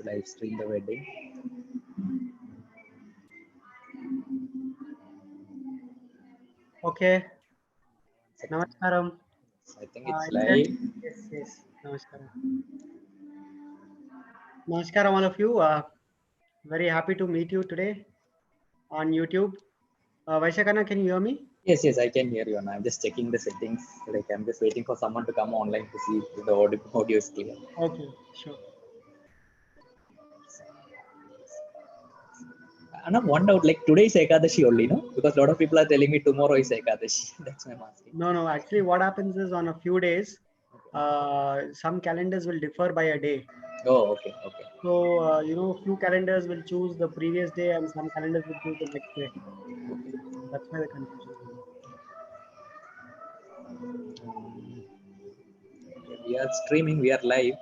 to live stream the wedding. Okay. Second. Namaskaram. I think it's Is there- live. Yes. Namaskaram. Namaskaram, all of you. Very happy to meet you today on YouTube. Vaishakana, can you hear me? Yes, I can hear you. And I'm just checking the settings. Like I'm just waiting for someone to come online to see if the audio is clear. Okay, sure. And I'm one doubt, like today is Ekadashi only, no? Because a lot of people are telling me tomorrow is Ekadashi. That's why I'm asking. No. Actually, what happens is on a few days, some calendars will differ by a day. Oh, okay. So, few calendars will choose the previous day and some calendars will choose the next day. That's why the confusion is. We are streaming, we are live.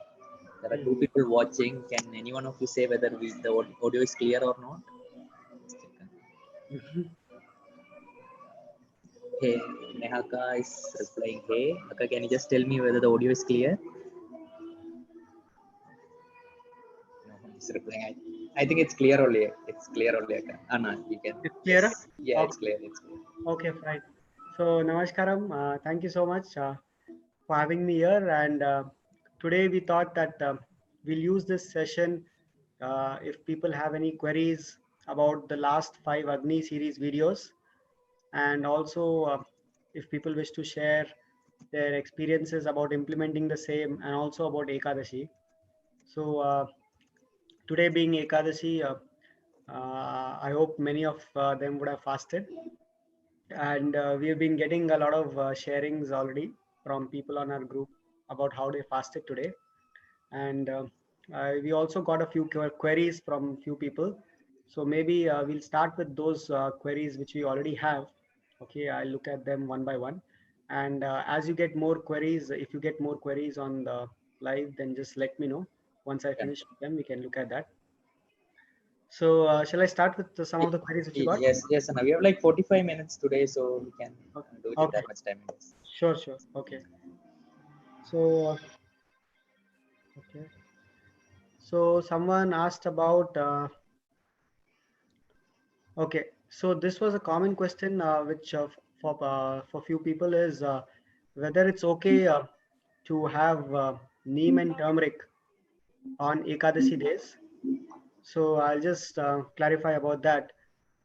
There are Hmm. two people watching. Can any one of you say whether the audio is clear or not? Hey, Nehaka is replying, hey. Akka, can you just tell me whether the audio is clear? No, he's replying. I think it's clear only. It's clear only, Akka. Anna, you can. It's clearer? Yes. Yeah, Okay. it's clear. It's clear. Okay, fine. So, Namaskaram. Thank you so much for having me here. And today we thought that we'll use this session if people have any queries about the last 5 Agni series videos, and also if people wish to share their experiences about implementing the same and also about Ekadashi. So, today being Ekadashi, I hope many of them would have fasted. And we have been getting a lot of sharings already from people on our group about how they fasted today. And we also got a few queries from few people. So maybe we'll start with those queries which we already have. Okay, I'll look at them one by one. And as you get more queries, if you get more queries on the live, then just let me know. Once I finish with them, we can look at that. So shall I start with some of the queries which you got? Yes, Anna. We have like 45 minutes today, so we can do it in Okay, that much time. Yes. sure. Okay. So, okay. So someone asked about, okay. So this was a common question, which for few people is whether it's okay to have neem and turmeric on Ekadashi days. So I'll just clarify about that.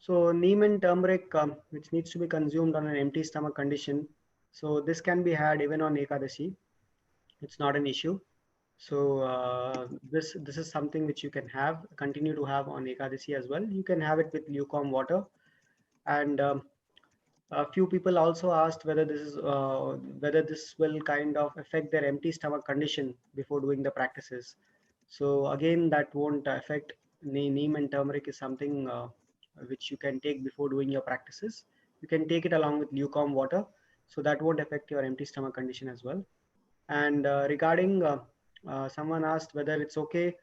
So neem and turmeric, which needs to be consumed on an empty stomach condition. So this can be had even on Ekadashi. It's not an issue. So this is something which you can continue to have on Ekadasi as well. You can have it with lukewarm water. And a few people also asked whether this will kind of affect their empty stomach condition before doing the practices. So again, that won't affect. Neem and turmeric is something which you can take before doing your practices. You can take it along with lukewarm water, so that won't affect your empty stomach condition as well. And regarding, someone asked whether it's okay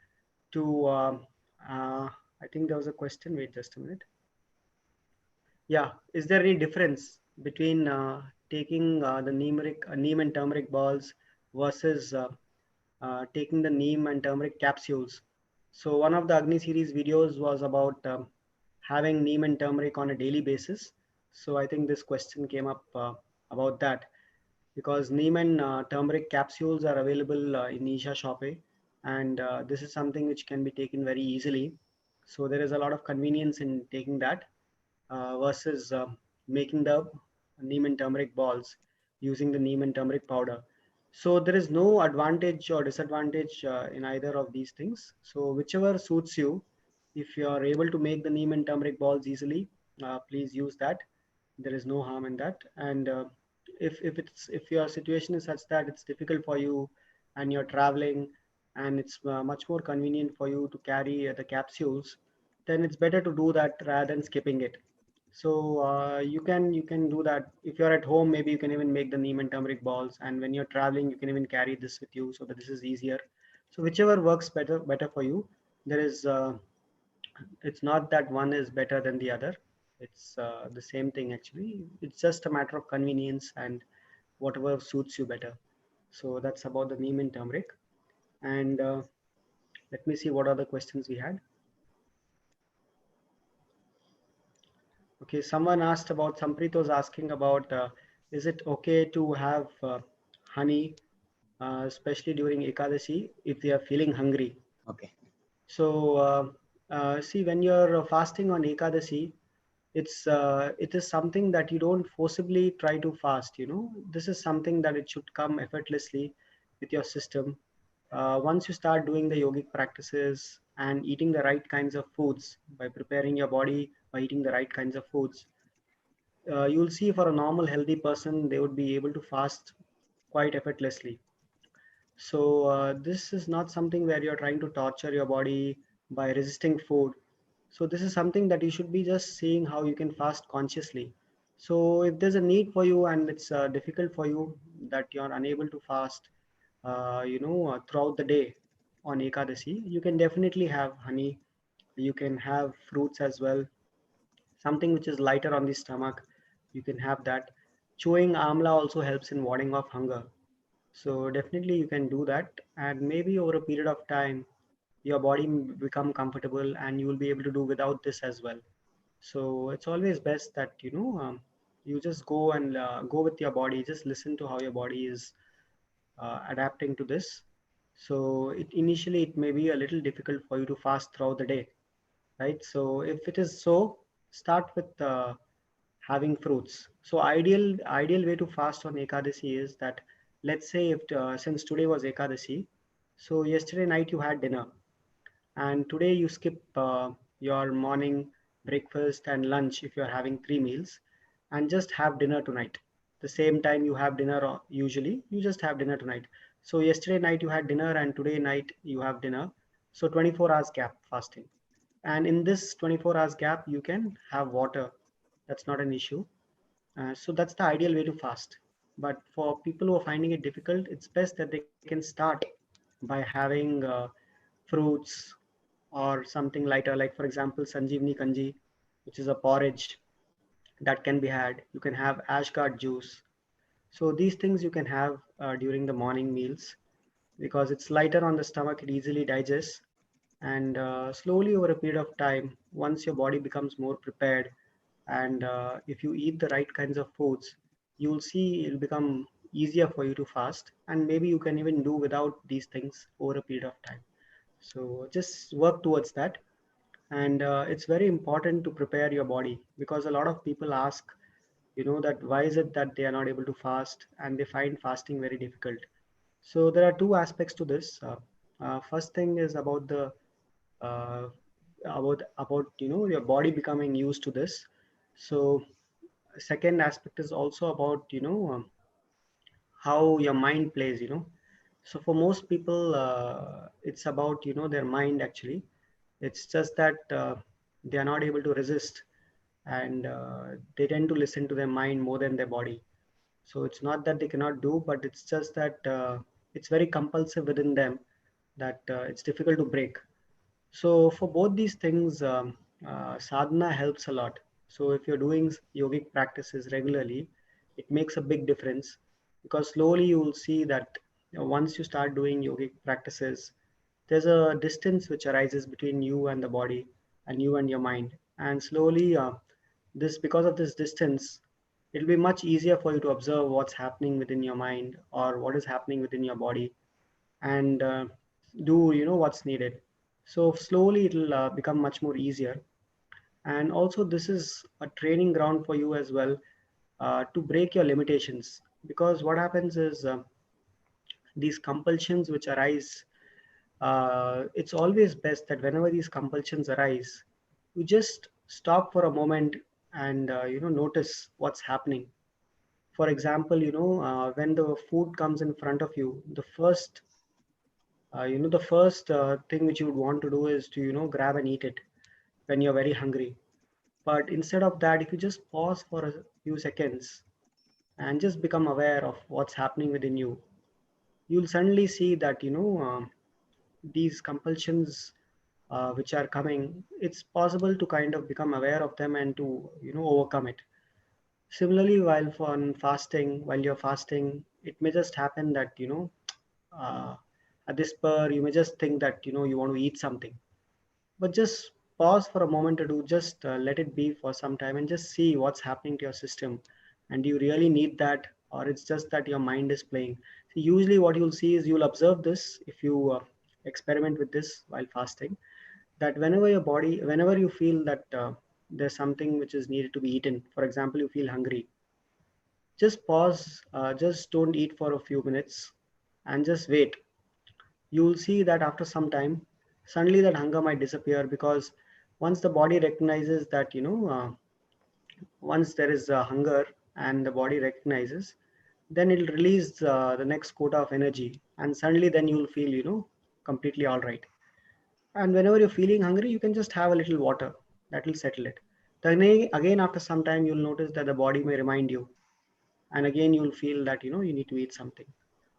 to, I think there was a question. Wait just a minute. Yeah, is there any difference between taking the neem and turmeric balls versus taking the neem and turmeric capsules? So one of the Agni series videos was about having neem and turmeric on a daily basis. So I think this question came up about that, because neem and turmeric capsules are available in Isha Shoppe, and this is something which can be taken very easily. So there is a lot of convenience in taking that versus making the neem and turmeric balls using the neem and turmeric powder. So there is no advantage or disadvantage in either of these things. So whichever suits you, if you are able to make the neem and turmeric balls easily, please use that. There is no harm in that. And if your situation is such that it's difficult for you and you're traveling, and it's much more convenient for you to carry the capsules, then it's better to do that rather than skipping it. So you can do that. If you're at home, maybe you can even make the neem and turmeric balls, and when you're traveling, you can even carry this with you, so that this is easier. So whichever works better for you. There is it's not that one is better than the other. It's the same thing actually. It's just a matter of convenience and whatever suits you better. So that's about the neem and turmeric. And Let me see what other questions we had. Okay, someone asked about, Samprit was asking about, is it okay to have honey, especially during Ekadashi, if they are feeling hungry? Okay. So, see, when you're fasting on Ekadashi, it is something that you don't forcibly try to fast. This is something that it should come effortlessly with your system. Once you start doing the yogic practices and eating the right kinds of foods, by preparing your body by eating the right kinds of foods, you'll see for a normal healthy person they would be able to fast quite effortlessly. So this is not something where you're trying to torture your body by resisting food. So this is something that you should be just seeing how you can fast consciously. So if there's a need for you and it's difficult for you that you're unable to fast, throughout the day on Ekadasi, you can definitely have honey. You can have fruits as well. Something which is lighter on the stomach, you can have that. Chewing amla also helps in warding off hunger. So definitely you can do that, and maybe over a period of time, your body become comfortable, and you will be able to do without this as well. So it's always best that you just go and go with your body. Just listen to how your body is adapting to this. So initially it may be a little difficult for you to fast throughout the day, right? So if it is so, start with having fruits. So ideal way to fast on Ekadasi is that, let's say if since today was Ekadasi, so yesterday night you had dinner, and today you skip your morning breakfast and lunch if you're having 3 meals, and just have dinner tonight. The same time you have dinner, usually you just have dinner tonight. So yesterday night you had dinner and today night you have dinner. So 24 hours gap fasting, and in this 24 hours gap you can have water. That's not an issue. So that's the ideal way to fast. But for people who are finding it difficult, it's best that they can start by having fruits or something lighter, like for example Sanjeevni Kanji, which is a porridge that can be had. You can have ashgard juice. So these things you can have during the morning meals, because it's lighter on the stomach, it easily digests, and slowly over a period of time, once your body becomes more prepared, and if you eat the right kinds of foods, you'll see it'll become easier for you to fast, and maybe you can even do without these things over a period of time. So just work towards that. And it's very important to prepare your body, because a lot of people ask, that why is it that they are not able to fast and they find fasting very difficult. So there are two aspects to this. First thing is about the uh, about your body becoming used to this. So second aspect is also about how your mind plays. So for most people, it's about their mind actually. It's just that they are not able to resist, and they tend to listen to their mind more than their body. So it's not that they cannot do, but it's just that it's very compulsive within them, that it's difficult to break. So for both these things, sadhana helps a lot. So if you're doing yogic practices regularly, it makes a big difference, because slowly you will see that once you start doing yogic practices, there's a distance which arises between you and the body, and you and your mind. And slowly, this because of this distance, it'll be much easier for you to observe what's happening within your mind or what is happening within your body, and do what's needed. So slowly it'll become much more easier. And also this is a training ground for you as well, to break your limitations, because what happens is, these compulsions which arise, it's always best that whenever these compulsions arise, you just stop for a moment and notice what's happening. For example, when the food comes in front of you, the first thing which you would want to do is to grab and eat it when you're very hungry. But instead of that, if you just pause for a few seconds and just become aware of what's happening within you, you'll suddenly see that these compulsions which are coming, it's possible to kind of become aware of them and to overcome it. Similarly, while you're fasting, it may just happen that uh, At this spur, you may just think that you want to eat something, but just pause for a moment or two. Just let it be for some time and just see what's happening to your system. And do you really need that, or it's just that your mind is playing? So usually what you'll see is, you'll observe this if you experiment with this while fasting, that whenever you feel that there's something which is needed to be eaten, for example, you feel hungry, just pause, just don't eat for a few minutes and just wait. You will see that after some time, suddenly that hunger might disappear, because once the body recognizes that, once there is hunger and the body recognizes, then it'll release the next quota of energy, and suddenly then you'll feel, completely all right. And whenever you're feeling hungry, you can just have a little water. That will settle it. Then again, after some time, you'll notice that the body may remind you, and again you'll feel that you need to eat something.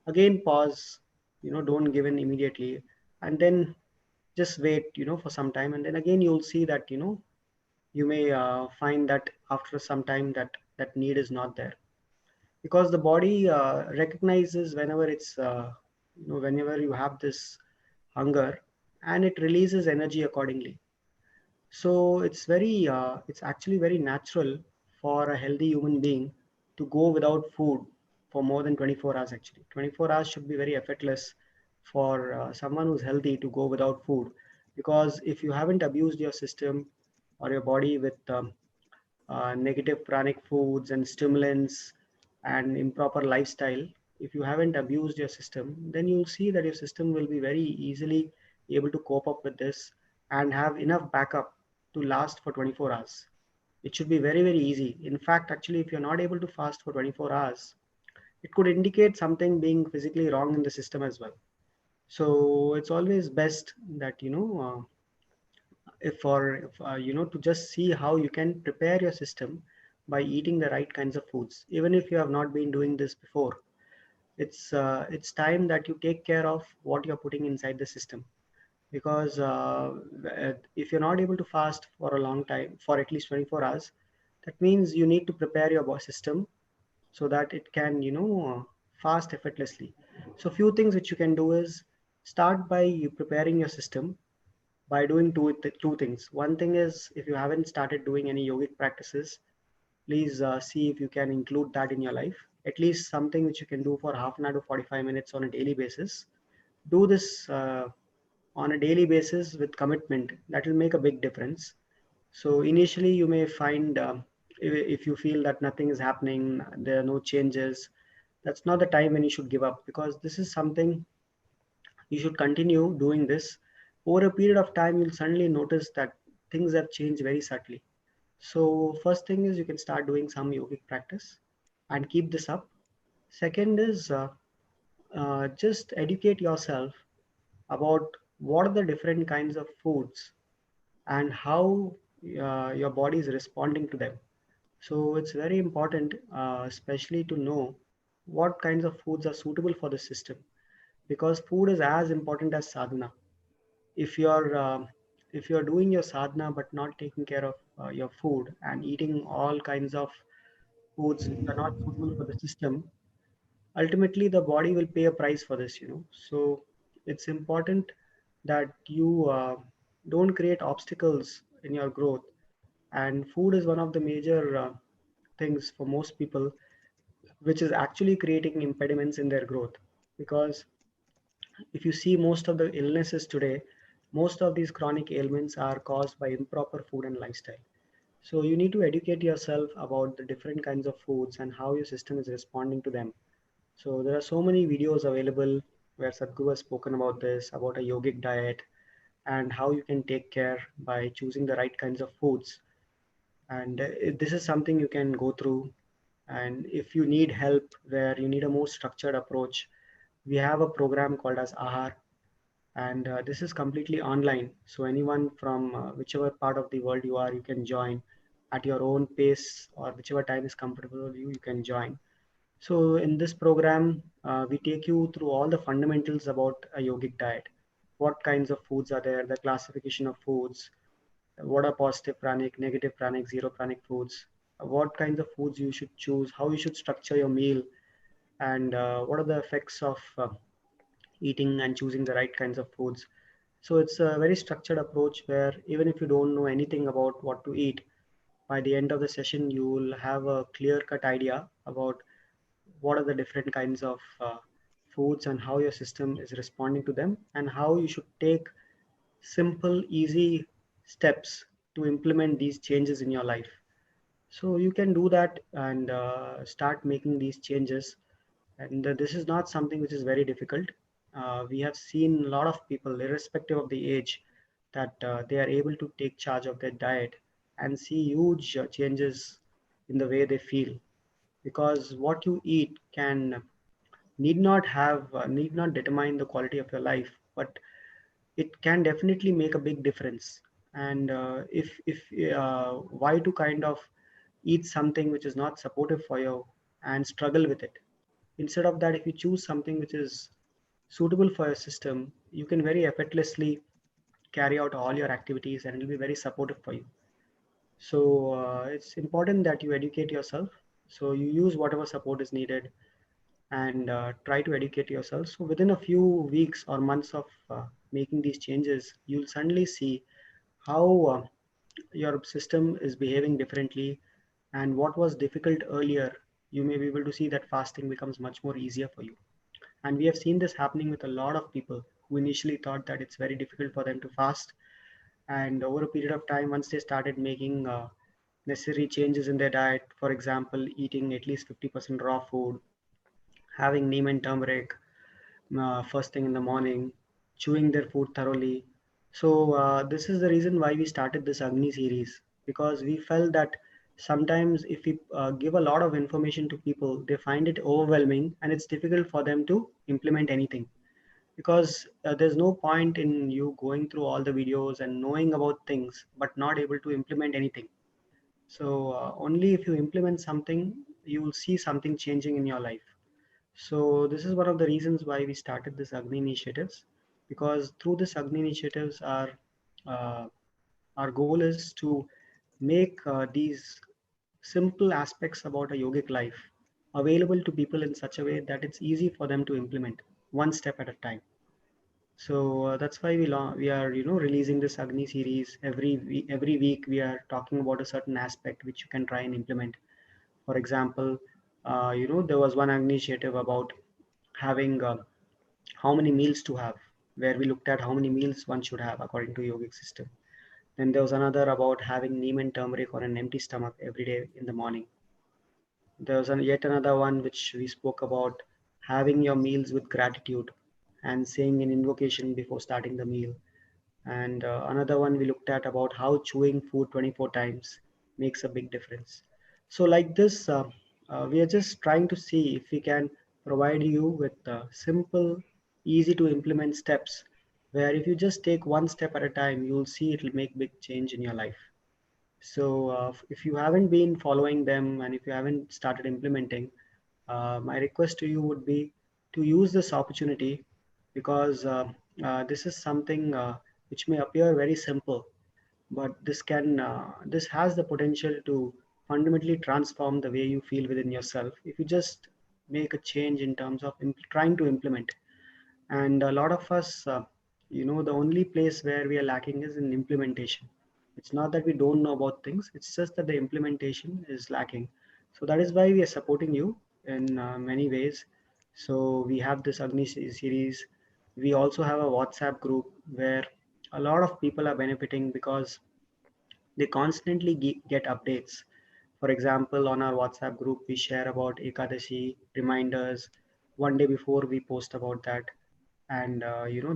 Again, pause, don't give in immediately, and then just wait, for some time, and then again you'll see that, you may find that after some time that that need is not there, because the body recognizes whenever whenever you have this hunger, and it releases energy accordingly. So it's actually very natural for a healthy human being to go without food for more than 24 hours. Actually, 24 hours should be very effortless for someone who's healthy to go without food, because if you haven't abused your system or your body with negative pranic foods and stimulants and improper lifestyle, if you haven't abused your system, then you'll see that your system will be very easily able to cope up with this and have enough backup to last for 24 hours. It should be very, very easy. In fact, actually, if you're not able to fast for 24 hours, it could indicate something being physically wrong in the system as well. So it's always best that, if to just see how you can prepare your system by eating the right kinds of foods, even if you have not been doing this before. It's time that you take care of what you're putting inside the system, because if you're not able to fast for a long time, for at least 24 hours, that means you need to prepare your system so that it can fast effortlessly. So few things which you can do is, start by you preparing your system by doing two things. One thing is, if you haven't started doing any yogic practices, please see if you can include that in your life. At least something which you can do for half an hour to 45 minutes on a daily basis. Do this on a daily basis with commitment. That will make a big difference. So initially, you may find, if you feel that nothing is happening, there are no changes, that's not the time when you should give up, because this is something you should continue doing this. Over a period of time, you'll suddenly notice that things have changed very subtly. So first thing is, you can start doing some yogic practice and keep this up. Second is, just educate yourself about what are the different kinds of foods and how your body is responding to them. So it's very important, especially to know what kinds of foods are suitable for the system, because food is as important as sadhana. If you're doing your sadhana but not taking care of your food and eating all kinds of foods which are not suitable for the system, ultimately the body will pay a price for this. So it's important that you don't create obstacles in your growth, and food is one of the major things for most people which is actually creating impediments in their growth, because if you see most of the illnesses today, most of these chronic ailments are caused by improper food and lifestyle. So you need to educate yourself about the different kinds of foods and how your system is responding to them. So there are so many videos available where Sadhguru has spoken about this, about a yogic diet, and how you can take care by choosing the right kinds of foods. And this is something you can go through. And if you need help where you need a more structured approach, we have a program called as Aahar, and this is completely online. So anyone from whichever part of the world you are, you can join at your own pace, or whichever time is comfortable with you, you can join. So in this program, we take you through all the fundamentals about a yogic diet. What kinds of foods are there, the classification of foods, what are positive pranic, negative pranic, zero pranic foods, what kinds of foods you should choose, how you should structure your meal, and what are the effects of eating and choosing the right kinds of foods. So it's a very structured approach where even if you don't know anything about what to eat, by the end of the session, you will have a clear cut idea about what are the different kinds of foods and how your system is responding to them, and how you should take simple, easy steps to implement these changes in your life. So you can do that and start making these changes. And this is not something which is very difficult. We have seen a lot of people, irrespective of the age, that they are able to take charge of their diet and see huge changes in the way they feel. Because what you eat can need not determine the quality of your life, but it can definitely make a big difference. And if why to kind of eat something which is not supportive for you and struggle with it? Instead of that, if you choose something which is suitable for your system, you can very effortlessly carry out all your activities and it will be very supportive for you. So it's important that you educate yourself. So you use whatever support is needed and try to educate yourself. So within a few weeks or months of making these changes, you'll suddenly see how your system is behaving differently, and what was difficult earlier, you may be able to see that fasting becomes much more easier for you. And we have seen this happening with a lot of people who initially thought that it's very difficult for them to fast, and over a period of time, once they started making necessary changes in their diet, for example, eating at least 50% raw food, having neem and turmeric first thing in the morning, chewing their food thoroughly. So this is the reason why we started this Agni series, because we felt that sometimes if we give a lot of information to people, they find it overwhelming and it's difficult for them to implement anything. Because there's no point in you going through all the videos and knowing about things but not able to implement anything. So only if you implement something, you will see something changing in your life. So this is one of the reasons why we started this Agni initiatives, because through this Agni initiatives, uh, our goal is to make these simple aspects about a yogic life available to people in such a way that it's easy for them to implement one step at a time. So that's why we are releasing this Agni series every week. We are talking about a certain aspect which you can try and implement. For example, there was one initiative about having how many meals to have, where we looked at how many meals one should have according to yogic system. Then there was another about having neem and turmeric on an empty stomach every day in the morning. There was yet another one which we spoke about having your meals with gratitude and saying an invocation before starting the meal. And another one we looked at about how chewing food 24 times makes a big difference. So like this, we are just trying to see if we can provide you with simple, easy to implement steps, where if you just take one step at a time, you will see it will make big change in your life. So if you haven't been following them and if you haven't started implementing, my request to you would be to use this opportunity, because this is something which may appear very simple, but this has the potential to fundamentally transform the way you feel within yourself if you just make a change in terms of trying to implement. And a lot of us, the only place where we are lacking is in implementation. It's not that we don't know about things, it's just that the implementation is lacking. So that is why we are supporting you in many ways. So we have this series. We also have a WhatsApp group where a lot of people are benefiting because they constantly get updates. For example, on our WhatsApp group, we share about Ekadashi reminders one day before we post about that. And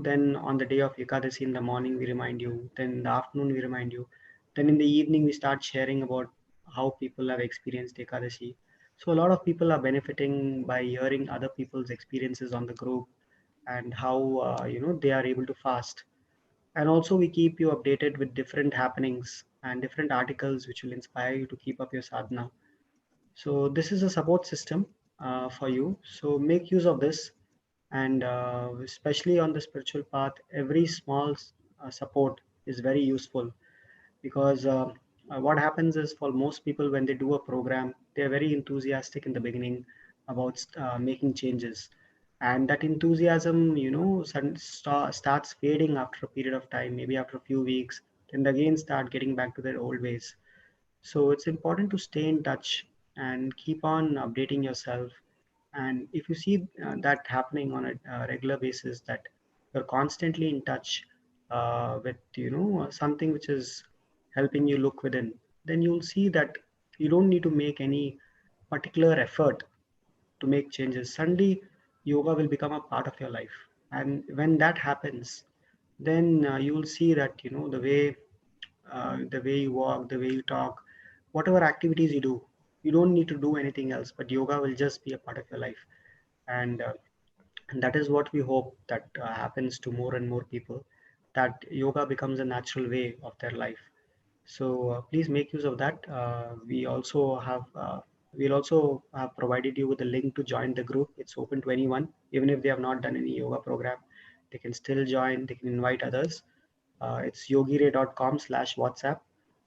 then on the day of Ekadashi in the morning, we remind you. Then in the afternoon, we remind you. Then in the evening, we start sharing about how people have experienced Ekadashi. So a lot of people are benefiting by hearing other people's experiences on the group and how they are able to fast. And also we keep you updated with different happenings and different articles which will inspire you to keep up your sadhana. So this is a support system for you, so make use of this. And especially on the spiritual path, every small support is very useful, because what happens is, for most people, when they do a program, they're very enthusiastic in the beginning about making changes. and that enthusiasm, starts fading after a period of time, maybe after a few weeks, then they again start getting back to their old ways. So it's important to stay in touch and keep on updating yourself. And if you see that happening on a regular basis, that you're constantly in touch with something which is helping you look within, then you'll see that you don't need to make any particular effort to make changes. Suddenly, yoga will become a part of your life. And when that happens, then you will see that the way you walk, the way you talk, whatever activities you do, you don't need to do anything else. But yoga will just be a part of your life, and that is what we hope that happens to more and more people. That yoga becomes a natural way of their life. So please make use of that. We'll also have provided you with a link to join the group. It's open to anyone, even if they have not done any yoga program. They can still join. They can invite others. It's yogiray.com/WhatsApp.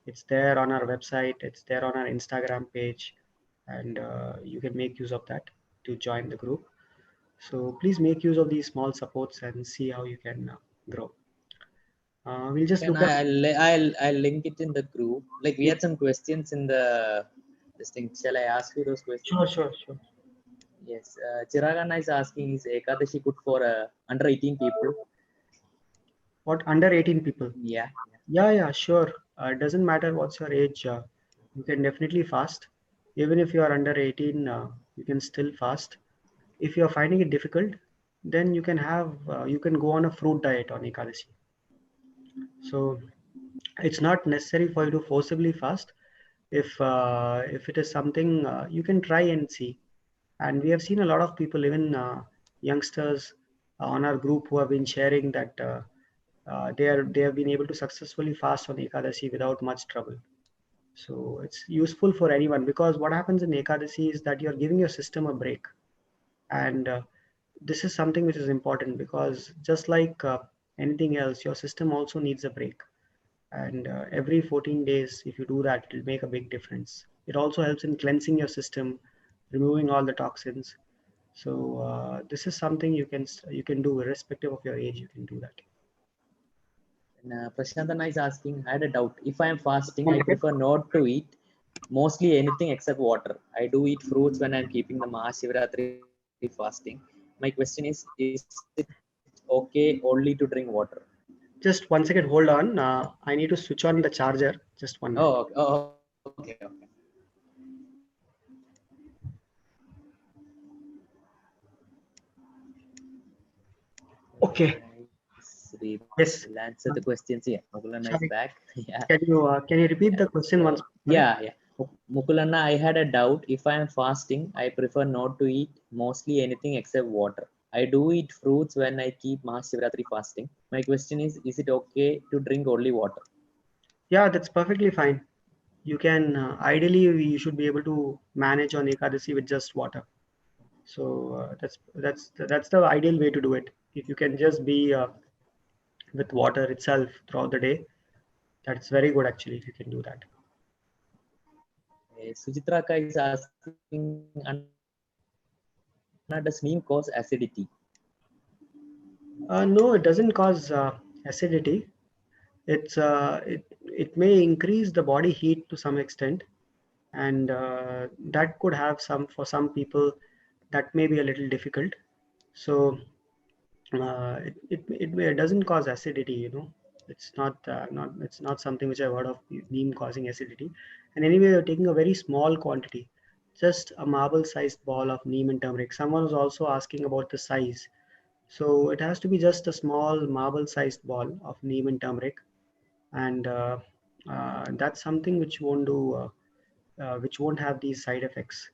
It's there on our website. It's there on our Instagram page, and you can make use of that to join the group. So please make use of these small supports and see how you can grow. We'll just Can look at. I'll link it in the group. Like we Yeah, had some questions in the this thing. Shall I ask you those questions? sure, sure, sure. Yes. Chiragana is asking, is Ekadashi good for under 18 people? What, under 18 people? Yeah. Yeah, yeah, sure. It doesn't matter what's your age. You can definitely fast. Even if you are under 18, you can still fast. If you are finding it difficult, then you can go on a fruit diet on Ekadashi. So it's not necessary for you to forcibly fast. If it is something you can try and see. And we have seen a lot of people, even youngsters on our group, who have been sharing that they have been able to successfully fast on Ekadashi without much trouble. So it's useful for anyone, because what happens in Ekadashi is that you're giving your system a break. And this is something which is important, because just like anything else, your system also needs a break. And every 14 days, if you do that, it will make a big difference. It also helps in cleansing your system, removing all the toxins. So this is something you can do irrespective of your age. You can do that. And Prashantana is asking, I had a doubt. If I am fasting, I Okay. prefer not to eat mostly anything except water. I do eat fruits when I'm keeping the Mahashivratri fasting. My question is it okay only to drink water? Just 1 second. Hold on. I need to switch on the charger. Just 1 minute. Okay, okay. Very Okay. nice. We Yes. will answer Uh, the questions here. Mukulana is Sorry. back. Yeah, Can you repeat yeah. the question once more? Sorry. Yeah. Mukulana, I had a doubt. If I am fasting, I prefer not to eat mostly anything except water. I do eat fruits when I keep Mahashivratri fasting. My question is it okay to drink only water? Yeah, that's perfectly fine. You can ideally you should be able to manage on Ekadasi with just water. So that's the ideal way to do it. If you can just be with water itself throughout the day, that's very good actually. If you can do that. Suchitraka is asking, Anna, does neem cause acidity? No, it doesn't cause acidity. It may increase the body heat to some extent, and that could have some for some people that may be a little difficult. So it doesn't cause acidity. It's not something which I've heard of neem causing acidity. And anyway, you're taking a very small quantity, just a marble sized ball of neem and turmeric. Someone was also asking about the size. So it has to be just a small marble sized ball of neem and turmeric. And that's something which won't have these side effects,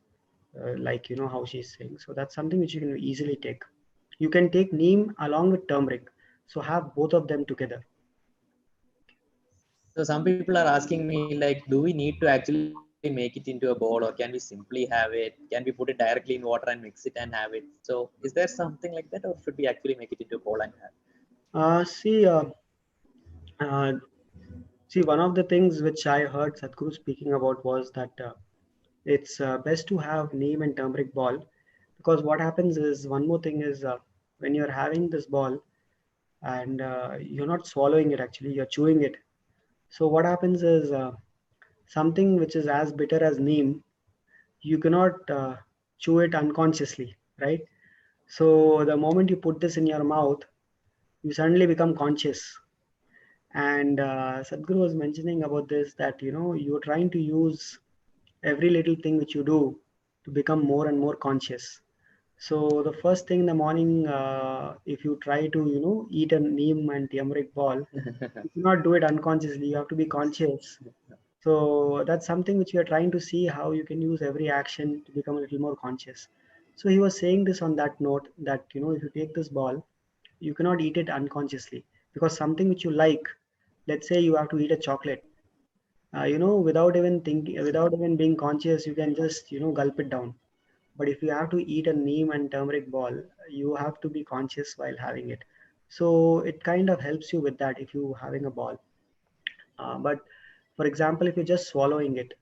like how she's saying. So that's something which you can easily take. You can take neem along with turmeric, so have both of them together. So some people are asking me like, do we need to actually make it into a bowl or can we simply have it? Can we put it directly in water and mix it and have it? So is there something like that or should we actually make it into a bowl and have? uh, see uh, uh, See, one of the things which I heard Sadhguru speaking about was that it's best to have neem and turmeric ball Because what happens is, one more thing is, when you're having this ball and you're not swallowing it, actually you're chewing it. So what happens is, something which is as bitter as neem, you cannot chew it unconsciously, right? So the moment you put this in your mouth, you suddenly become conscious. And Sadhguru was mentioning about this, that you're trying to use every little thing which you do to become more and more conscious. So the first thing in the morning, if you try to eat a neem and turmeric ball, you cannot do it unconsciously. You have to be conscious. So that's something which we are trying to see how you can use every action to become a little more conscious. So he was saying this on that note, that if you take this ball, you cannot eat it unconsciously, because something which you like, let's say you have to eat a chocolate, without even thinking, without even being conscious, you can just gulp it down. But if you have to eat a neem and turmeric ball, you have to be conscious while having it. So it kind of helps you with that if you having a ball. But for example, if you're just swallowing it,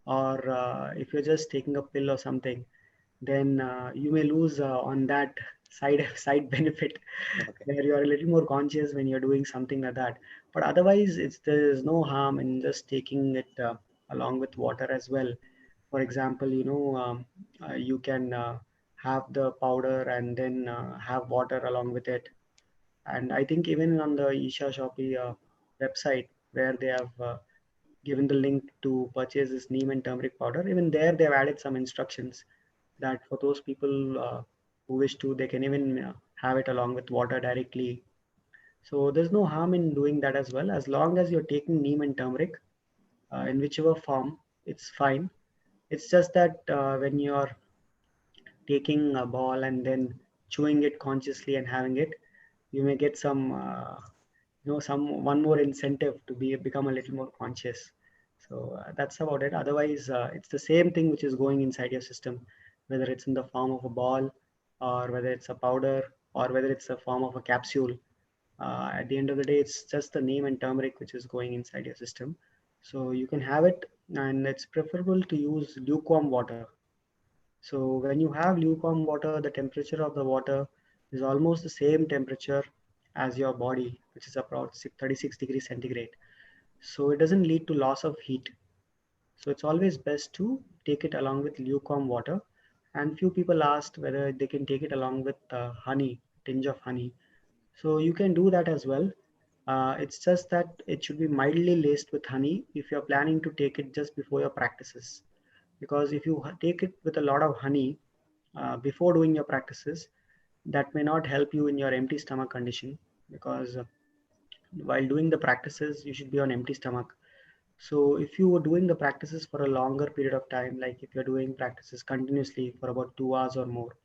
or if you're just taking a pill or something, then you may lose on that side benefit, Okay. where you are a little more conscious when you're doing something like that. But otherwise, there is no harm in just taking it along with water as well. For example, you can have the powder and then have water along with it. And I think even on the Isha Shopee website, where they have given the link to purchase this neem and turmeric powder, even there they've added some instructions that for those people who wish to, they can even have it along with water directly. So there's no harm in doing that as well, as long as you're taking neem and turmeric in whichever form, it's fine. It's just that when you're taking a ball and then chewing it consciously and having it, you may get some some one more incentive to become a little more conscious. So that's about it. Otherwise, it's the same thing which is going inside your system, whether it's in the form of a ball, or whether it's a powder, or whether it's a form of a capsule. At the end of the day, it's just the neem and turmeric which is going inside your system. So you can have it, and it's preferable to use lukewarm water. So when you have lukewarm water, the temperature of the water is almost the same temperature as your body, which is about 36 degrees centigrade. So it doesn't lead to loss of heat. So it's always best to take it along with lukewarm water. And few people asked whether they can take it along with honey, tinge of honey. So you can do that as well. It's just that it should be mildly laced with honey if you're planning to take it just before your practices. Because if you take it with a lot of honey before doing your practices, that may not help you in your empty stomach condition. Because while doing the practices, you should be on empty stomach. So if you were doing the practices for a longer period of time, like if you're doing practices continuously for about 2 hours or more,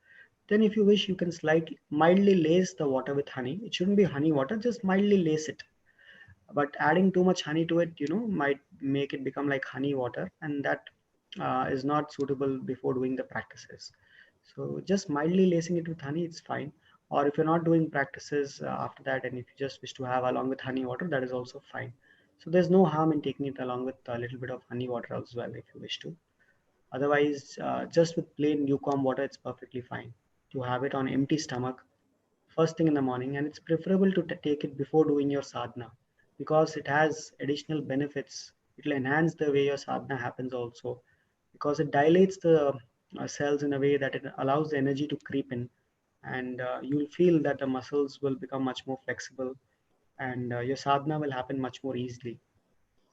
then if you wish, you can slightly mildly lace the water with honey. It shouldn't be honey water, just mildly lace it. But adding too much honey to it, might make it become like honey water, and that is not suitable before doing the practices. So just mildly lacing it with honey, it's fine. Or if you're not doing practices after that, and if you just wish to have along with honey water, that is also fine. So there's no harm in taking it along with a little bit of honey water as well, if you wish to. Otherwise, just with plain lukewarm water, it's perfectly fine to have it on empty stomach first thing in the morning. And it's preferable to take it before doing your sadhana, because it has additional benefits. It will enhance the way your sadhana happens also, because it dilates the cells in a way that it allows the energy to creep in, and you'll feel that the muscles will become much more flexible, and your sadhana will happen much more easily.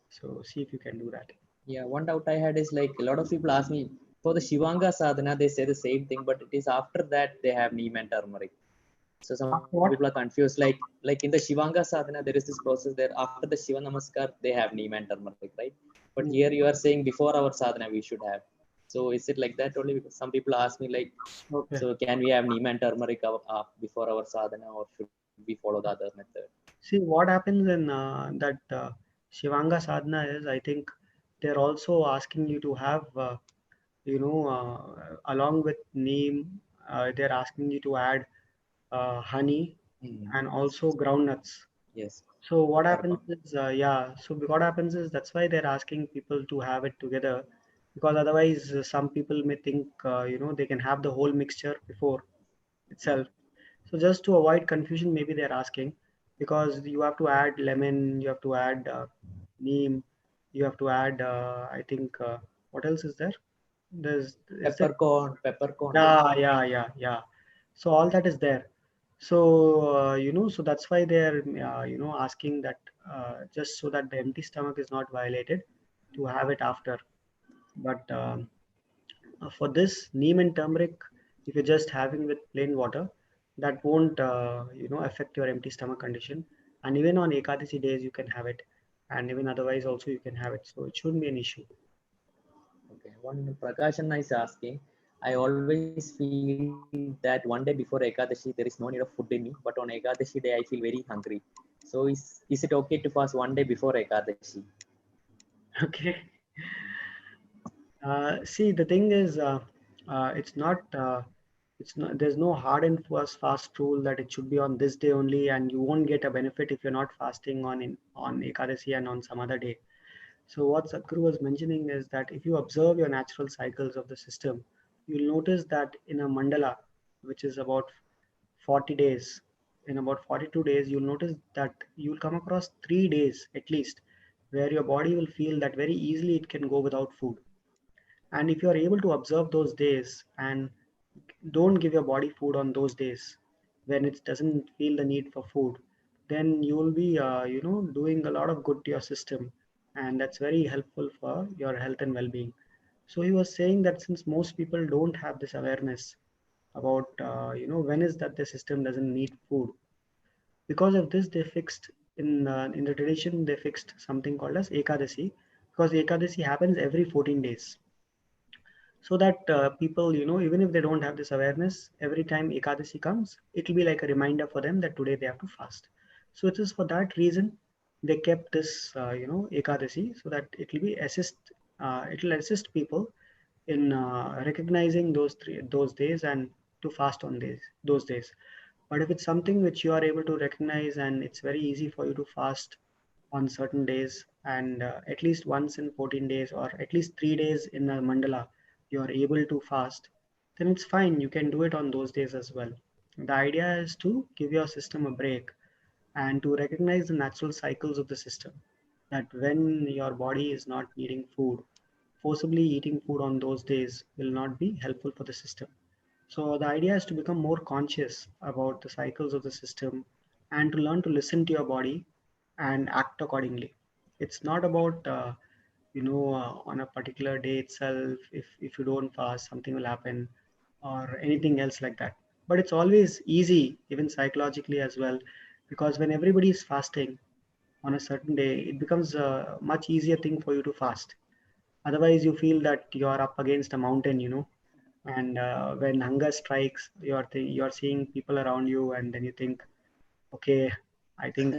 So see if you can do that. Yeah, one doubt I had is like a lot of people ask me for the Shivanga sadhana, they say the same thing, but it is after that they have neem and turmeric. So some After people are what? confused. Like in the Shivanga sadhana, there is this process there. After the Shiva Namaskar, they have neem and turmeric, right? But here you are saying before our sadhana we should have. So is it like that only? Because some people ask me like, Okay. so can we have neem and turmeric before our sadhana, or should we follow the other method? See, what happens in that Shivanga sadhana is, I think they're also asking you to have, along with neem, they're asking you to add honey and also groundnuts. Yes, So what karma. happens is, yeah, so what happens is, that's why they're asking people to have it together. because otherwise some people may think they can have the whole mixture before itself. So just to avoid confusion, maybe they're asking, because you have to add lemon, you have to add neem, you have to add I think what else is there? There's is there Peppercorn. yeah. So all that is there. So so that's why they're asking that, just so that the empty stomach is not violated, to have it after. But for this neem and turmeric, if you're just having with plain water, that won't affect your empty stomach condition. And even on Ekadashi days you can have it, and even otherwise also you can have it. So it shouldn't be an issue. Okay. One Prakashan is asking, I always feel that one day before Ekadashi there is no need of food in me, but on Ekadashi day I feel very hungry. So is it okay to fast one day before Ekadashi? Okay. See, the thing is, it's not, there's no hard and fast rule that it should be on this day only, and you won't get a benefit if you're not fasting on Ekadasi and on some other day. So what Sadhguru was mentioning is that if you observe your natural cycles of the system, you'll notice that in a mandala, which is about 40 days, in about 42 days, you'll notice that you'll come across 3 days at least where your body will feel that very easily it can go without food. And if you are able to observe those days and don't give your body food on those days when it doesn't feel the need for food, then you will be doing a lot of good to your system, and that's very helpful for your health and well-being. So he was saying that since most people don't have this awareness about when is that the system doesn't need food, because of this they fixed in the tradition, they fixed something called as Ekadasi, because Ekadasi happens every 14 days, so that people, even if they don't have this awareness, every time Ekadasi comes, it will be like a reminder for them that today they have to fast. So it is for that reason they kept this Ekadasi, so that it will assist people in recognizing those days and to fast on those days. But if it's something which you are able to recognize and it's very easy for you to fast on certain days, and at least once in 14 days or at least 3 days in a mandala you are able to fast, then it's fine, you can do it on those days as well. The idea is to give your system a break and to recognize the natural cycles of the system, that when your body is not needing food, forcibly eating food on those days will not be helpful for the system. So the idea is to become more conscious about the cycles of the system and to learn to listen to your body and act accordingly. It's not about on a particular day itself, if you don't fast something will happen or anything else like that. But it's always easy, even psychologically as well, because when everybody is fasting on a certain day, it becomes a much easier thing for you to fast. Otherwise you feel that you are up against a mountain, and when hunger strikes, you're seeing people around you, and then you think, okay, I think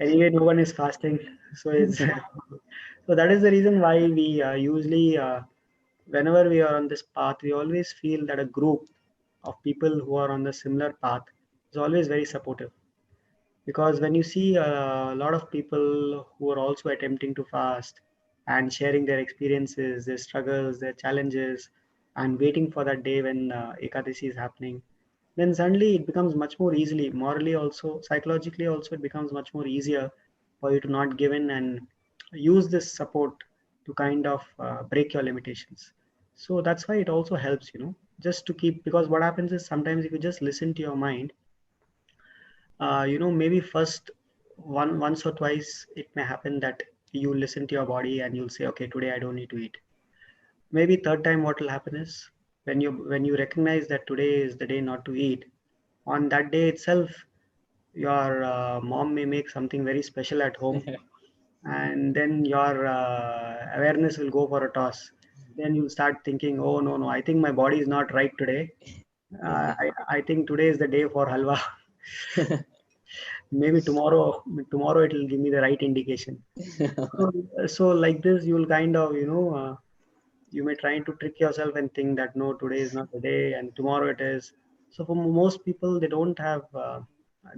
anyway no one is fasting. So it's so that is the reason why we usually whenever we are on this path, we always feel that a group of people who are on the similar path is always very supportive. Because when you see a lot of people who are also attempting to fast and sharing their experiences, their struggles, their challenges, and waiting for that day when Ekadasi is happening, then suddenly it becomes much more easily, morally also, psychologically also, it becomes much more easier for you to not give in and use this support to kind of break your limitations. So that's why it also helps, just to keep, because what happens is sometimes if you just listen to your mind, maybe first once or twice it may happen that you listen to your body and you'll say, okay, today I don't need to eat. Maybe third time what will happen is, when you recognize that today is the day not to eat, on that day itself your mom may make something very special at home, and then your awareness will go for a toss. Then you'll start thinking, oh no, I think my body is not right today. I think today is the day for halwa. Maybe tomorrow it will give me the right indication. So like this you'll kind of you may try to trick yourself and think that no, today is not the day and tomorrow it is. So for most people, they don't have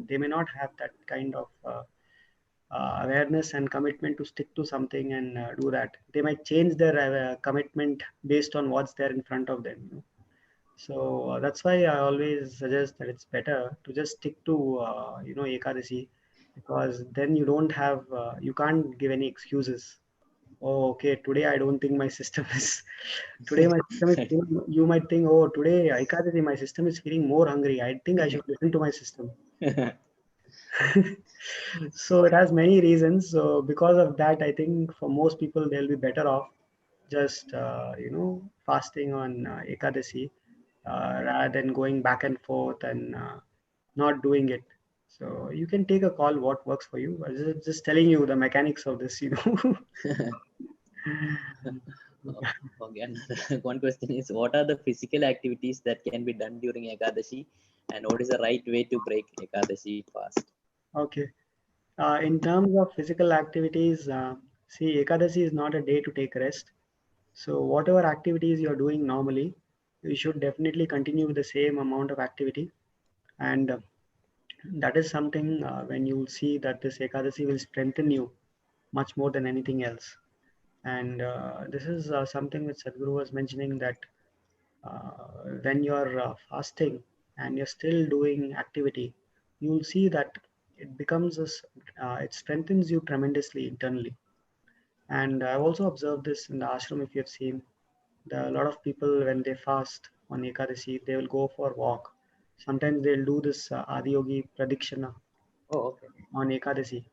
they may not have that kind of awareness and commitment to stick to something and do that. They might change their commitment based on what's there in front of them. So that's why I always suggest that it's better to just stick to Ekadasi, because then you don't have you can't give any excuses. Oh, okay, today I don't think my system is today my system is feeling, you might think, oh, today Ekadasi my system is feeling more hungry. I think I should listen to my system. So it has many reasons. So because of that, I think for most people they'll be better off just fasting on Ekadasi rather than going back and forth and not doing it. So you can take a call what works for you. I was just telling you the mechanics of this. Okay, another one question is, what are the physical activities that can be done during Ekadashi, and what is the right way to break Ekadashi fast? Okay. In terms of physical activities, see, Ekadasi is not a day to take rest. So whatever activities you're doing normally, you should definitely continue with the same amount of activity. And that is something when you see that this Ekadasi will strengthen you much more than anything else. And this is something which Sadhguru was mentioning that when you're fasting and you're still doing activity, you'll see that it becomes it strengthens you tremendously internally. And I've also observed this in the ashram. If you've seen, a lot of people when they fast on Ekadasi, they will go for a walk. Sometimes they'll do this Adiyogi Pradikshana Oh, okay. on Ekadasi,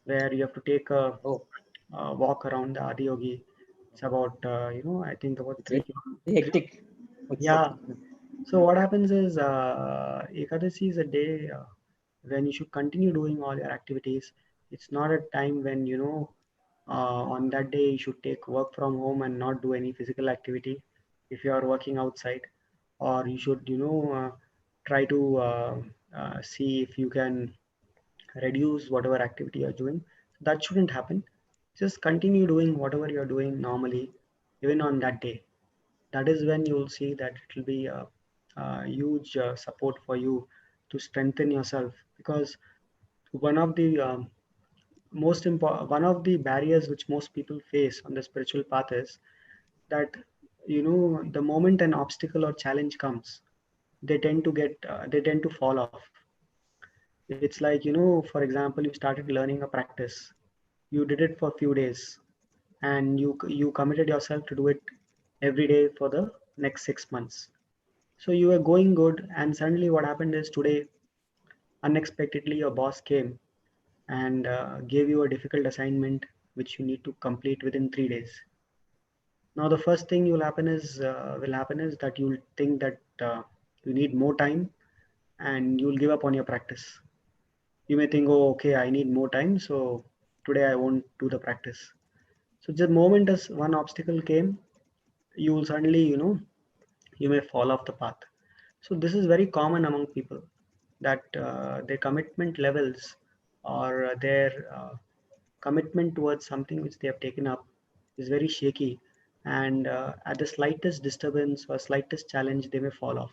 where you have to take Oh, a walk around the Adiyogi. It's about I think about it's three very kilometers. hectic. It's Yeah. hectic. So what happens is Ekadasi is a day when you should continue doing all your activities. It's not a time when on that day you should take work from home and not do any physical activity if you are working outside, or you should try to see if you can reduce whatever activity you're doing. That shouldn't happen. Just continue doing whatever you're doing normally, even on that day. That is when you'll see that it will be a huge support for you to strengthen yourself, because one of the one of the barriers which most people face on the spiritual path is that the moment an obstacle or challenge comes, they tend to fall off. It's like, for example, you started learning a practice, you did it for a few days, and you committed yourself to do it every day for the next 6 months. So you were going good, and suddenly what happened is today, unexpectedly, your boss came and gave you a difficult assignment which you need to complete within 3 days. Now, the first thing will happen is that you'll think that you need more time, and you'll give up on your practice. You may think, oh, okay, I need more time, so today I won't do the practice. So the moment as one obstacle came, you will suddenly, you may fall off the path. So this is very common among people, that their commitment levels or their commitment towards something which they have taken up is very shaky, and at the slightest disturbance or slightest challenge they may fall off.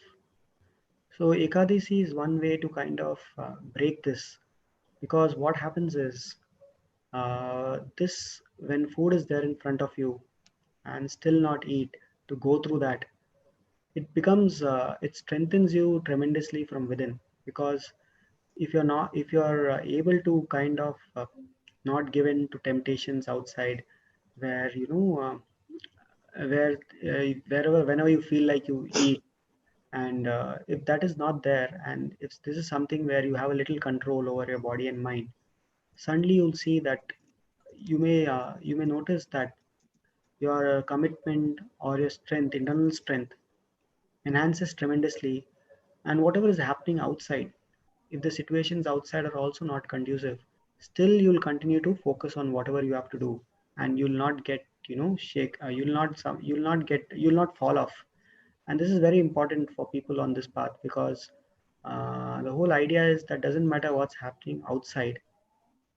So Ekadasi is one way to kind of break this, because what happens is this when food is there in front of you and still not eat, to go through that, it strengthens you tremendously from within, because if you're able to kind of not given to temptations outside, where where wherever whenever you feel like you eat, and if that is not there, and if this is something where you have a little control over your body and mind, suddenly you'll see that you may notice that your commitment or your strength, internal strength, enhances tremendously. And whatever is happening outside, if the situations outside are also not conducive, still you'll continue to focus on whatever you have to do, and you'll not get shake you'll not fall off. And this is very important for people on this path, because the whole idea is that doesn't matter what's happening outside,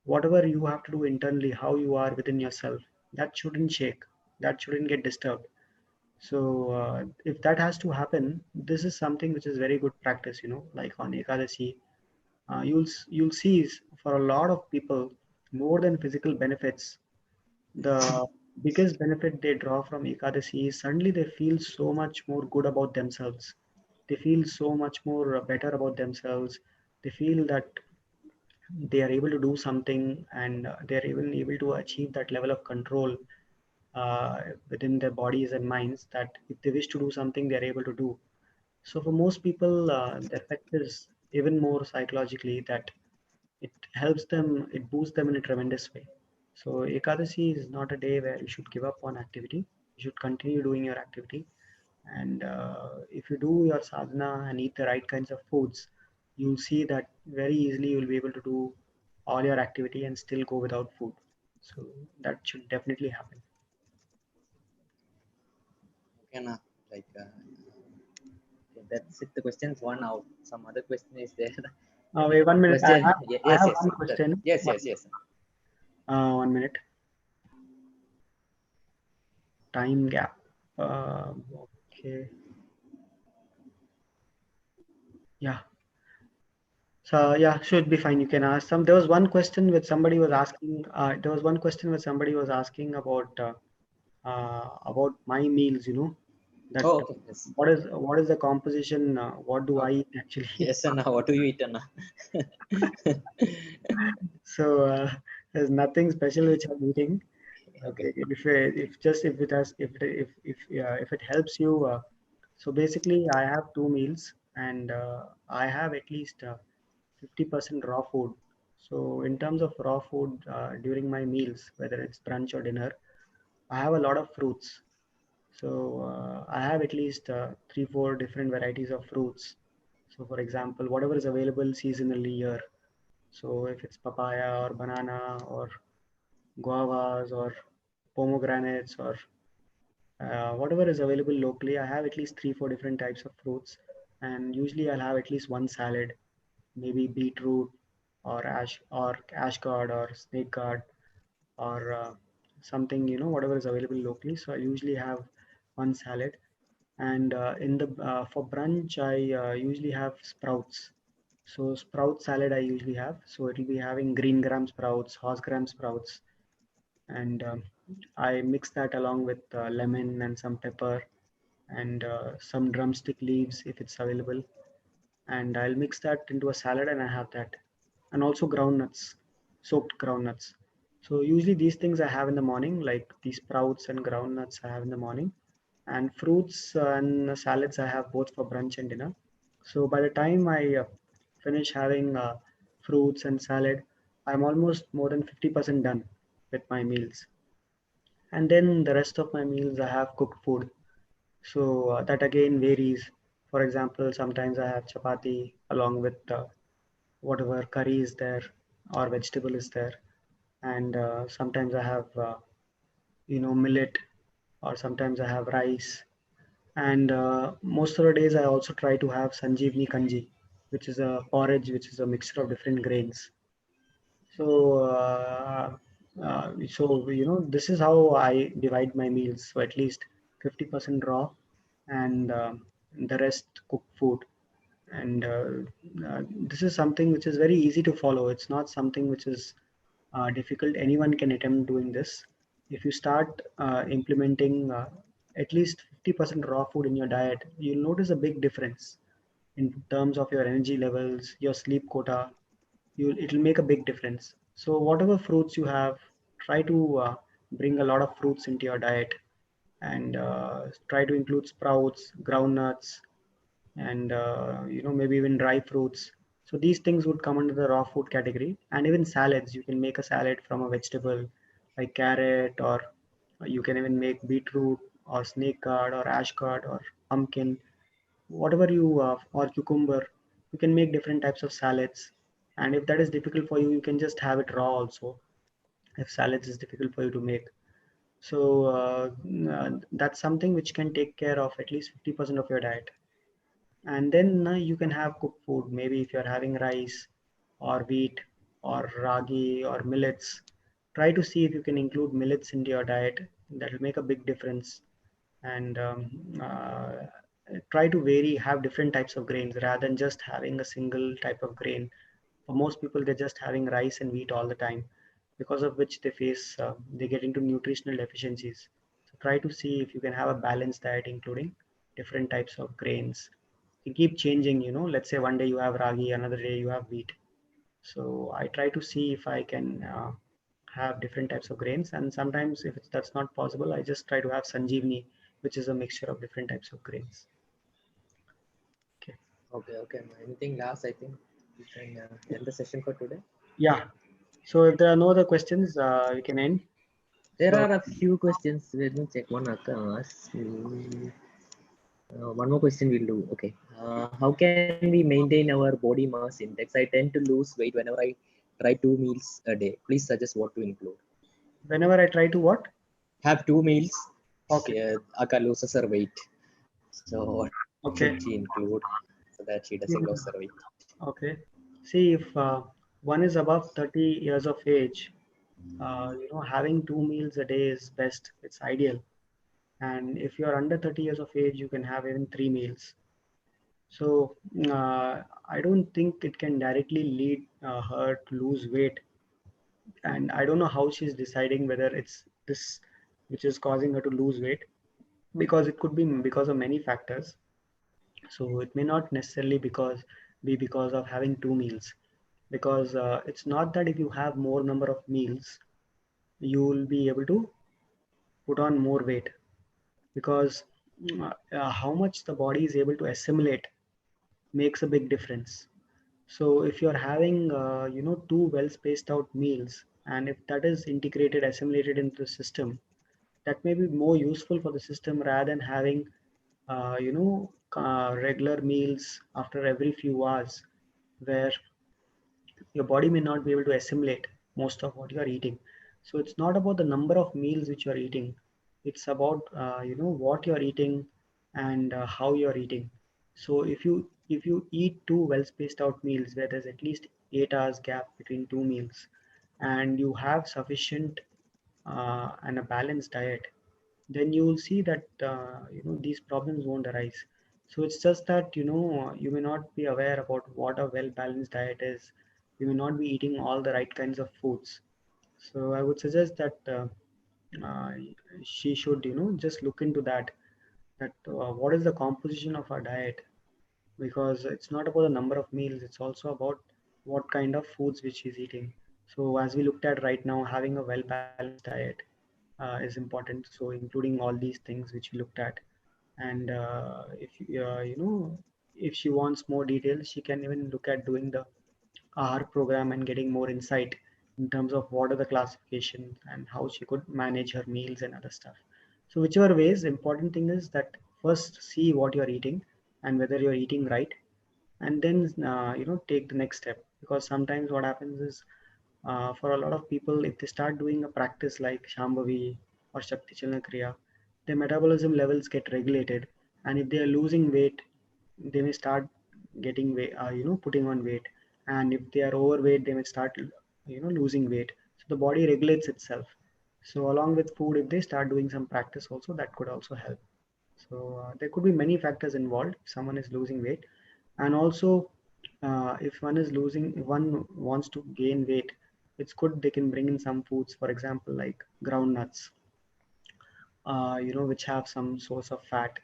whatever you have to do internally, how you are within yourself, that shouldn't shake, that shouldn't get disturbed. So if that has to happen, this is something which is very good practice. Like on Ekadasi, you'll see for a lot of people, more than physical benefits, the biggest benefit they draw from Ekadasi is suddenly they feel so much more good about themselves. They feel so much more better about themselves. They feel that they are able to do something, and they are even able to achieve that level of control uh, within their bodies and minds, that if they wish to do something, they are able to do. So for most people, the effect is even more psychologically, that it helps them, it boosts them in a tremendous way. So Ekadasi is not a day where you should give up on activity. You should continue doing your activity. And if you do your sadhana and eat the right kinds of foods, you'll see that very easily you'll be able to do all your activity and still go without food. So that should definitely happen. Okay, na, like okay, that's it. The questions one out. Some other question is there. Any Wait 1 minute. question? I Yes, have yes, one sir. question. Yes, yes, yes. 1 minute. Time gap. Okay. Yeah. So yeah, should be fine. You can ask some. There was one question which somebody was asking. There was one question which somebody was asking about my meals. You know that Oh, okay. Yes. what is the composition? What do I Okay. eat actually? Yes, Anna. What do you eat, Anna? So there's nothing special which I'm eating. Okay. If just if it has if it helps you. So basically, I have two meals, and I have at least 50% raw food. So in terms of raw food during my meals, whether it's brunch or dinner, I have a lot of fruits. So I have at least three, four different varieties of fruits. So for example, whatever is available seasonally here. So if it's papaya or banana or guavas or pomegranates or whatever is available locally, I have at least three, four different types of fruits. And usually I'll have at least one salad, maybe beetroot or ash gourd or snake gourd or something, whatever is available locally. So I usually have one salad. And in the for brunch, I usually have sprouts. So sprout salad I usually have. So it will be having green gram sprouts, horse gram sprouts, and I mix that along with lemon and some pepper and some drumstick leaves if it's available, and I'll mix that into a salad and I have that, and also groundnuts, soaked groundnuts. So usually these things I have in the morning, like these sprouts and groundnuts I have in the morning, and fruits and salads I have both for brunch and dinner. So by the time I finish having fruits and salad, I'm almost more than 50% done with my meals. And then the rest of my meals I have cooked food. So that again varies. For example, sometimes I have chapati along with whatever curry is there or vegetable is there, and sometimes I have millet, or sometimes I have rice. And most of the days I also try to have Sanjeevni Kanji, which is a porridge, which is a mixture of different grains. So, this is how I divide my meals. So at least 50% raw, and the rest cooked food. And this is something which is very easy to follow. It's not something which is difficult. Anyone can attempt doing this. If you start implementing at least 50% raw food in your diet, you'll notice a big difference in terms of your energy levels, your sleep quota. It'll make a big difference. So whatever fruits you have, try to bring a lot of fruits into your diet, and try to include sprouts, groundnuts, and maybe even dry fruits. So these things would come under the raw food category. And even salads, you can make a salad from a vegetable like carrot, or you can even make beetroot or snake gourd or ash gourd or pumpkin, whatever you or cucumber. You can make different types of salads, and if that is difficult for you, you can just have it raw also, if salads is difficult for you to make. So that's something which can take care of at least 50% of your diet. And then you can have cooked food, maybe if you're having rice or wheat or ragi or millets. Try to see if you can include millets into your diet. That will make a big difference. And try to vary, have different types of grains rather than just having a single type of grain. For most people, they're just having rice and wheat all the time, because of which they get into nutritional deficiencies. So try to see if you can have a balanced diet, including different types of grains. You keep changing, let's say one day you have ragi, another day you have wheat. So I try to see if I can have different types of grains, and sometimes if that's not possible, I just try to have sanjeevani, which is a mixture of different types of grains. Okay. Okay, okay. Anything last? I think we can end the session for today. Yeah. So if there are no other questions, we can end. There So are a few questions. Let me check one. Akash. One more question we'll do. Okay. How can we maintain our body mass index? I tend to lose weight whenever I try 2 meals a day. Please suggest what to include. whenever I try to what? Have 2 meals. Okay. Aka loses her weight. So what should she Okay. include so that she doesn't lose her weight? Okay. See, if one is above 30 years of age, having 2 meals a day is best. It's ideal. And if you're under 30 years of age, you can have even 3 meals. So I don't think it can directly lead her to lose weight. And I don't know how she's deciding whether it's this which is causing her to lose weight, because it could be because of many factors. So it may not necessarily be because of having 2 meals, because it's not that if you have more number of meals, you will be able to put on more weight, because how much the body is able to assimilate makes a big difference. So if you're having, two well spaced out meals, and if that is integrated, assimilated into the system, that may be more useful for the system rather than having, regular meals after every few hours, where your body may not be able to assimilate most of what you are eating. So it's not about the number of meals which you are eating. It's about, what you are eating, and how you are eating. So if you eat two well spaced out meals where there's at least 8 hours gap between two meals, and you have sufficient and a balanced diet, then you will see that these problems won't arise. So it's just that you may not be aware about what a well balanced diet is. You may not be eating all the right kinds of foods. So I would suggest that uh, she should just look into that what is the composition of our diet, because it's not about the number of meals, it's also about what kind of foods which he's eating. So as we looked at right now, having a well balanced diet is important, so including all these things which we looked at. And if if she wants more details, she can even look at doing the Aahar program and getting more insight in terms of what are the classifications and how she could manage her meals and other stuff. So whichever ways, important thing is that first see what you're eating and whether you're eating right, and then take the next step. Because sometimes what happens is, for a lot of people, if they start doing a practice like Shambhavi or Shakti Chalana Kriya, their metabolism levels get regulated, and if they are losing weight, they may start getting weight, putting on weight, and if they are overweight, they may start, losing weight. So the body regulates itself. So along with food, if they start doing some practice also, that could also help. So there could be many factors involved if someone is losing weight. And also, if one wants to gain weight, it's good they can bring in some foods, for example, like groundnuts, which have some source of fat,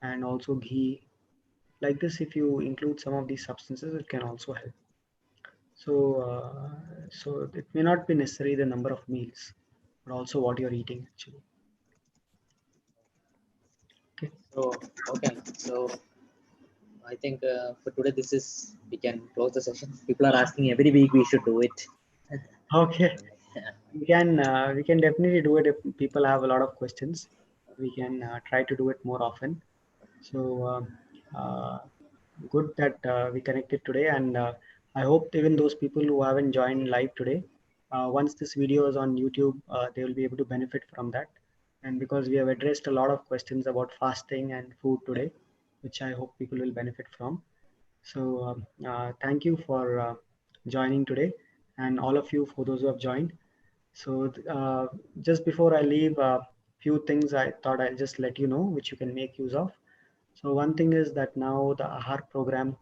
and also ghee. Like this, if you include some of these substances, it can also help. So it may not be necessarily the number of meals, but also what you're eating actually. Okay. So okay. So I think for today this is we can close the session. People are asking every week we should do it. Okay. Yeah. We can definitely do it if people have a lot of questions. We can try to do it more often. So good that we connected today, and I hope even those people who haven't joined live today, once this video is on YouTube, they will be able to benefit from that. And because we have addressed a lot of questions about fasting and food today, which I hope people will benefit from. So thank you for joining today, and all of you for those who have joined. So just before I leave, a few things I thought I'll just let you know, which you can make use of. So one thing is that now the Aahar program,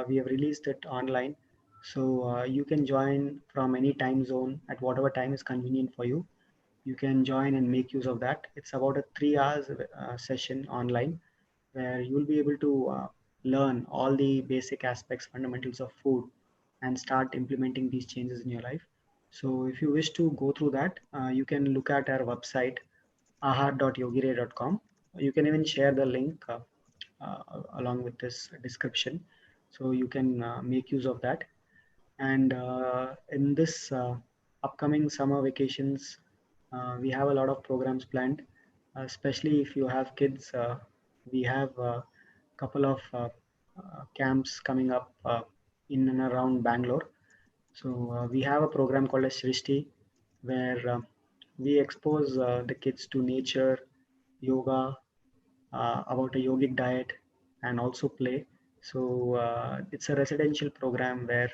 we have released it online. So you can join from any time zone at whatever time is convenient for you. You can join and make use of that. It's about a 3 hours session online where you will be able to learn all the basic aspects, fundamentals of food, and start implementing these changes in your life. So if you wish to go through that, you can look at our website, aahar.yogire.com. You can even share the link along with this description, so you can make use of that. And in this upcoming summer vacations, we have a lot of programs planned, especially if you have kids. We have a couple of camps coming up in and around Bangalore. So we have a program called as Srishti, where we expose the kids to nature, yoga, about a yogic diet, and also play. So it's a residential program where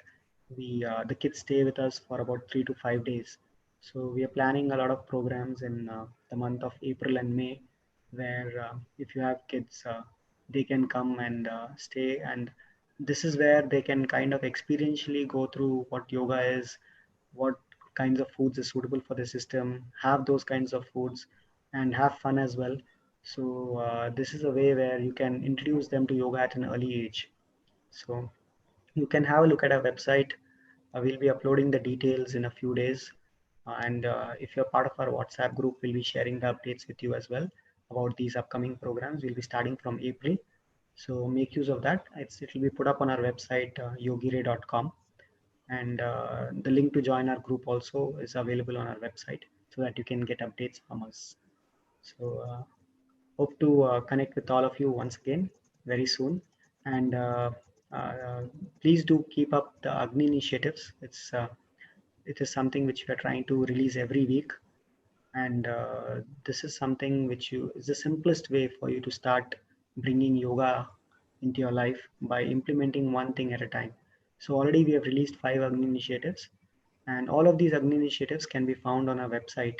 the kids stay with us for about 3 to 5 days. So we are planning a lot of programs in the month of April and May, where if you have kids, they can come and stay. And this is where they can kind of experientially go through what yoga is, what kinds of foods is suitable for the system, have those kinds of foods, and have fun as well. So this is a way where you can introduce them to yoga at an early age. So you can have a look at our website. We'll be uploading the details in a few days. And if you're part of our WhatsApp group, we'll be sharing the updates with you as well about these upcoming programs. We'll be starting from April. So make use of that. It'll be put up on our website, yogire.com. And the link to join our group also is available on our website so that you can get updates from us. So hope to connect with all of you once again very soon. And uh, please do keep up the Agni initiatives. It is something which we are trying to release every week, and this is something which you is the simplest way for you to start bringing yoga into your life by implementing one thing at a time. So already we have released 5 Agni initiatives, and all of these Agni initiatives can be found on our website,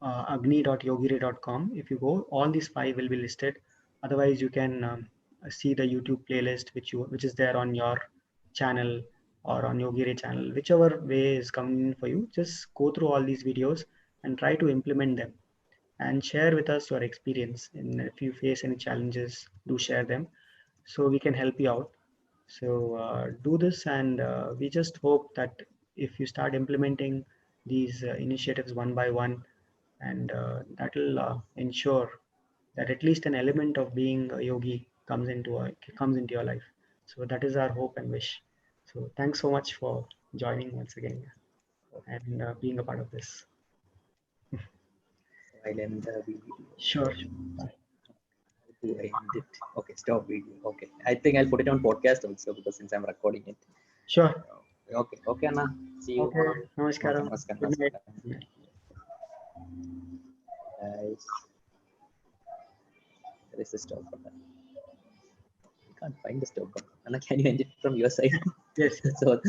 agni.yogire.com. If you go, all these 5 will be listed. Otherwise, you can see the YouTube playlist which is there on your channel or on Yogire channel, whichever way is convenient for you. Just go through all these videos and try to implement them and share with us your experience. And if you face any challenges, do share them so we can help you out. So do this, and we just hope that if you start implementing these initiatives one by one, and that will ensure that at least an element of being a yogi comes into your life. So that is our hope and wish. So thanks so much for joining once again and being a part of this. I'll end the video. Sure. Bye. How to end it? Okay, stop video. Okay, I think I'll put it on podcast also because since I'm recording it. Sure. Okay, okay, Anna. See you. Okay. Namaskar, Namaskaram. namaskar, Good night. namaskar. Guys, there is a stop button. I can't find the stop button. Anna, can you end it from your side? Yes. So